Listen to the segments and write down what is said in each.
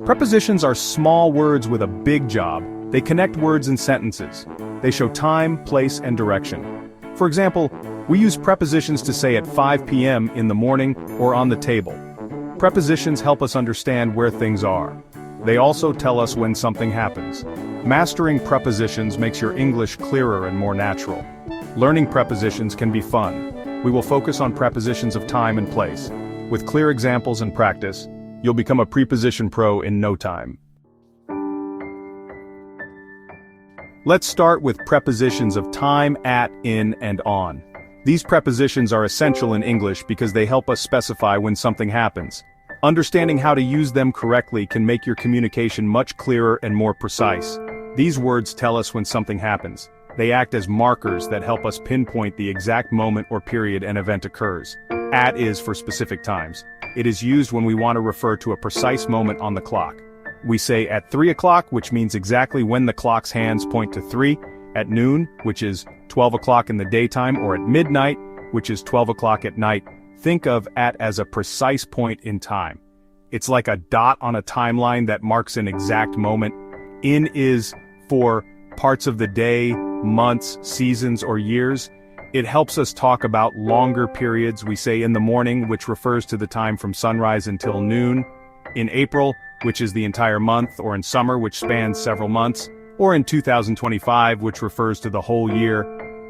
Prepositions are small words with a big job. They connect words and sentences. They show time, place, and direction. For example, we use prepositions to say at 5 p.m. in the morning or on the table. Prepositions help us understand where things are. They also tell us when something happens. Mastering prepositions makes your English clearer and more natural. Learning prepositions can be fun. We will focus on prepositions of time and place. With clear examples and practice, you'll become a preposition pro in no time. Let's start with prepositions of time, at, in, and on. These prepositions are essential in English because they help us specify when something happens. Understanding how to use them correctly can make your communication much clearer and more precise. These words tell us when something happens. They act as markers that help us pinpoint the exact moment or period an event occurs. At is for specific times. It is used when we want to refer to a precise moment on the clock. We say at 3 o'clock, which means exactly when the clock's hands point to 3, at noon, which is 12 o'clock in the daytime, or at midnight, which is 12 o'clock at night. Think of at as a precise point in time. It's like a dot on a timeline that marks an exact moment. In is for parts of the day, months, seasons, or years. It helps us talk about longer periods. We say in the morning, which refers to the time from sunrise until noon. In April, which is the entire month, or in summer, which spans several months, or in 2025, which refers to the whole year.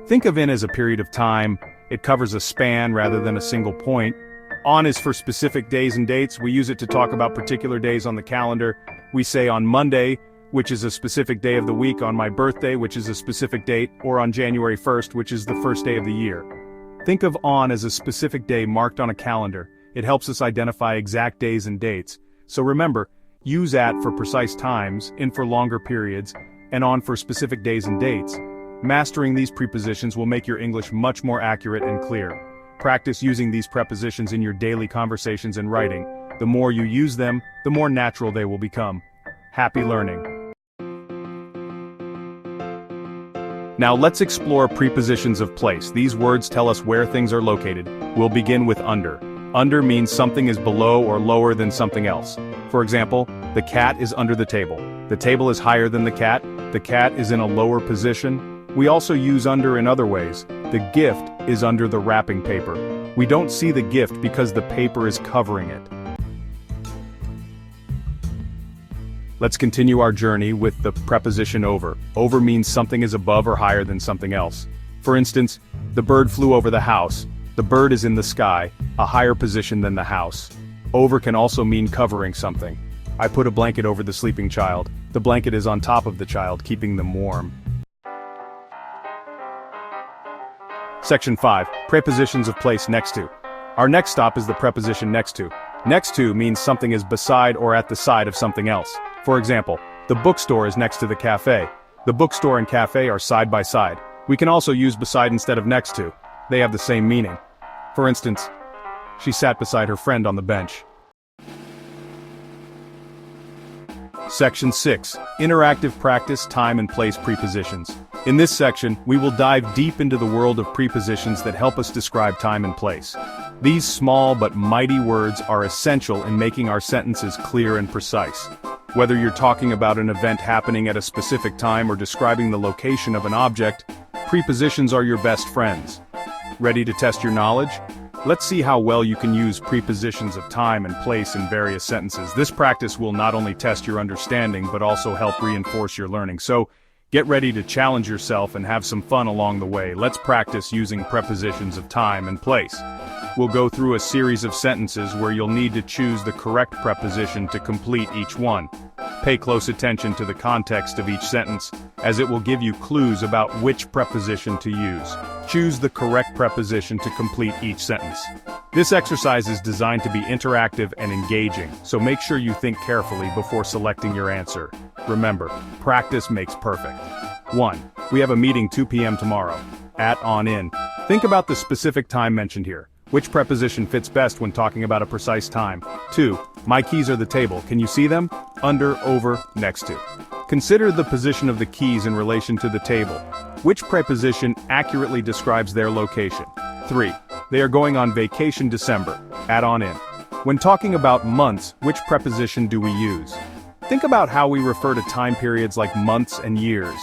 Think of in as a period of time. It covers a span rather than a single point. On is for specific days and dates. We use it to talk about particular days on the calendar. We say on Monday, which is a specific day of the week, on my birthday, which is a specific date, or on January 1st, which is the first day of the year. Think of on as a specific day marked on a calendar. It helps us identify exact days and dates. So remember, use at for precise times, in for longer periods, and on for specific days and dates. Mastering these prepositions will make your English much more accurate and clear. Practice using these prepositions in your daily conversations and writing. The more you use them, the more natural they will become. Happy learning. Now let's explore prepositions of place. These words tell us where things are located. We'll begin with under. Under means something is below or lower than something else. For example, the cat is under the table. The table is higher than the cat. The cat is in a lower position. We also use under in other ways. The gift is under the wrapping paper. We don't see the gift because the paper is covering it. Let's continue our journey with the preposition over. Over means something is above or higher than something else. For instance, the bird flew over the house. The bird is in the sky, a higher position than the house. Over can also mean covering something. I put a blanket over the sleeping child. The blanket is on top of the child, keeping them warm. Section 5. Prepositions of place next to. Our next stop is the preposition next to. Next to means something is beside or at the side of something else. For example, the bookstore is next to the cafe. The bookstore and cafe are side by side. We can also use beside instead of next to. They have the same meaning. For instance, she sat beside her friend on the bench. Section 6. Interactive practice, time and place prepositions. In this section, we will dive deep into the world of prepositions that help us describe time and place. These small but mighty words are essential in making our sentences clear and precise. Whether you're talking about an event happening at a specific time or describing the location of an object, prepositions are your best friends. Ready to test your knowledge? Let's see how well you can use prepositions of time and place in various sentences. This practice will not only test your understanding but also help reinforce your learning. So, get ready to challenge yourself and have some fun along the way. Let's practice using prepositions of time and place. We'll go through a series of sentences where you'll need to choose the correct preposition to complete each one. Pay close attention to the context of each sentence, as it will give you clues about which preposition to use. Choose the correct preposition to complete each sentence. This exercise is designed to be interactive and engaging, so make sure you think carefully before selecting your answer. Remember, practice makes perfect. 1. We have a meeting 2 p.m. tomorrow. At, on, in. Think about the specific time mentioned here. Which preposition fits best when talking about a precise time? 2. My keys are the table. Can you see them? Under, over, next to. Consider the position of the keys in relation to the table. Which preposition accurately describes their location? 3. They are going on vacation December. Add on in. When talking about months, which preposition do we use? Think about how we refer to time periods like months and years.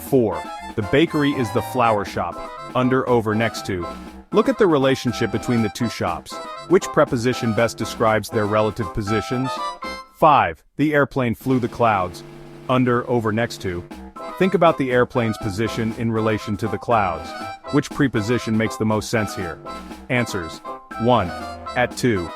4. The bakery is the flower shop. Under, over, next to. Look at the relationship between the two shops. Which preposition best describes their relative positions? 5. The airplane flew the clouds. Under, over, next to. Think about the airplane's position in relation to the clouds. Which preposition makes the most sense here? Answers. 1. At 2.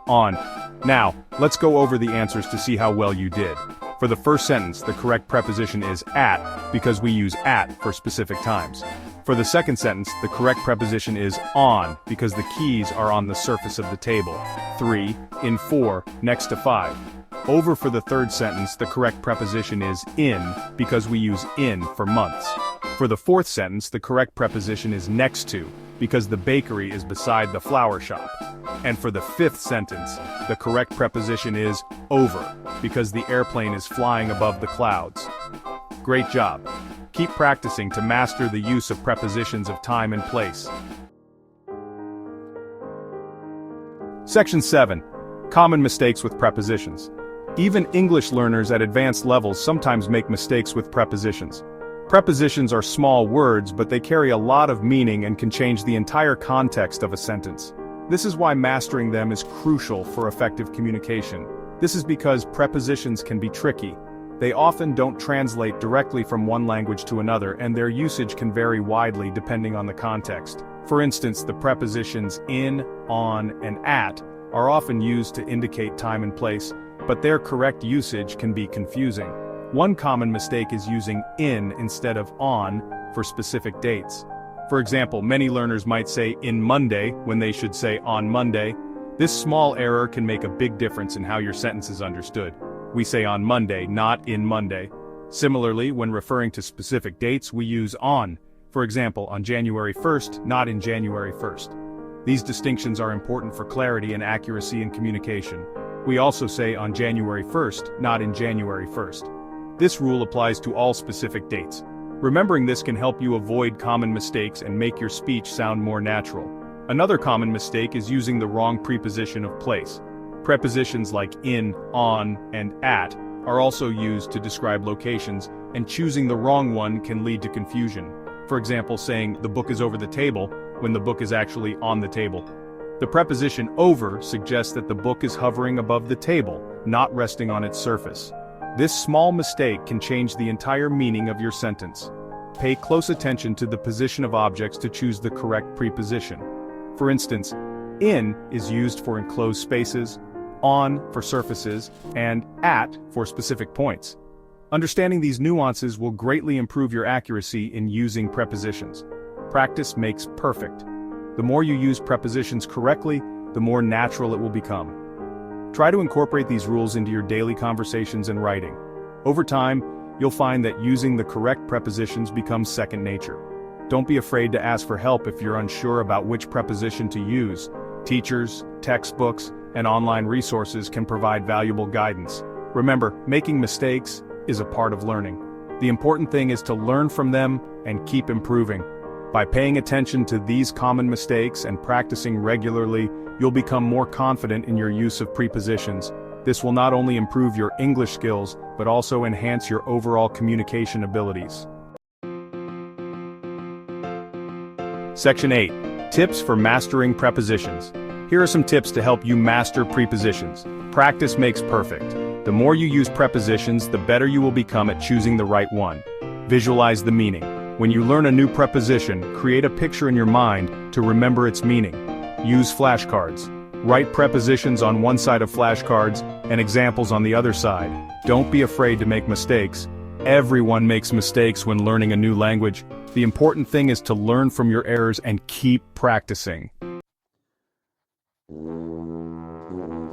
On. Now, let's go over the answers to see how well you did. For the first sentence, the correct preposition is at, because we use at for specific times. For the second sentence, the correct preposition is on, because the keys are on the surface of the table. 3. In 4, next to 5. Over for the third sentence, the correct preposition is in, because we use in for months. For the fourth sentence, the correct preposition is next to, because the bakery is beside the flower shop. And for the fifth sentence, the correct preposition is over, because the airplane is flying above the clouds. Great job. Keep practicing to master the use of prepositions of time and place. Section 7. Common mistakes with prepositions. Even English learners at advanced levels sometimes make mistakes with prepositions. Prepositions are small words, but they carry a lot of meaning and can change the entire context of a sentence. This is why mastering them is crucial for effective communication. This is because prepositions can be tricky. They often don't translate directly from one language to another, and their usage can vary widely depending on the context. For instance, the prepositions in, on, and at are often used to indicate time and place, but their correct usage can be confusing. One common mistake is using in instead of on for specific dates. For example, many learners might say in Monday when they should say on Monday. This small error can make a big difference in how your sentence is understood. We say on Monday, not in Monday. Similarly, when referring to specific dates, we use on. For example, on January 1st, not in January 1st. These distinctions are important for clarity and accuracy in communication. We also say on January 1st, not in January 1st. This rule applies to all specific dates. Remembering this can help you avoid common mistakes and make your speech sound more natural. Another common mistake is using the wrong preposition of place. Prepositions like in, on, and at are also used to describe locations, and choosing the wrong one can lead to confusion. For example, saying the book is over the table when the book is actually on the table. The preposition over suggests that the book is hovering above the table, not resting on its surface. This small mistake can change the entire meaning of your sentence. Pay close attention to the position of objects to choose the correct preposition. For instance, in is used for enclosed spaces, on for surfaces, and at for specific points. Understanding these nuances will greatly improve your accuracy in using prepositions. Practice makes perfect. The more you use prepositions correctly, the more natural it will become. Try to incorporate these rules into your daily conversations and writing. Over time, you'll find that using the correct prepositions becomes second nature. Don't be afraid to ask for help if you're unsure about which preposition to use. Teachers, textbooks, and online resources can provide valuable guidance. Remember, making mistakes is a part of learning. The important thing is to learn from them and keep improving. By paying attention to these common mistakes and practicing regularly, you'll become more confident in your use of prepositions. This will not only improve your English skills, but also enhance your overall communication abilities. Section 8. Tips for mastering prepositions. Here are some tips to help you master prepositions. Practice makes perfect. The more you use prepositions, the better you will become at choosing the right one. Visualize the meaning. When you learn a new preposition, create a picture in your mind to remember its meaning. Use flashcards. Write prepositions on one side of flashcards and examples on the other side. Don't be afraid to make mistakes. Everyone makes mistakes when learning a new language. The important thing is to learn from your errors and keep practicing.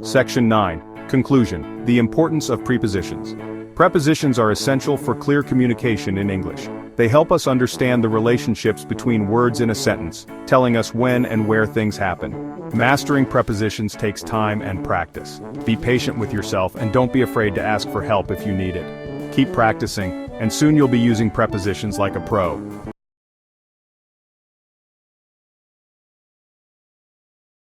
Section 9. Conclusion. The importance of prepositions. Prepositions are essential for clear communication in English. They help us understand the relationships between words in a sentence, telling us when and where things happen. Mastering prepositions takes time and practice. Be patient with yourself and don't be afraid to ask for help if you need it. Keep practicing, and soon you'll be using prepositions like a pro.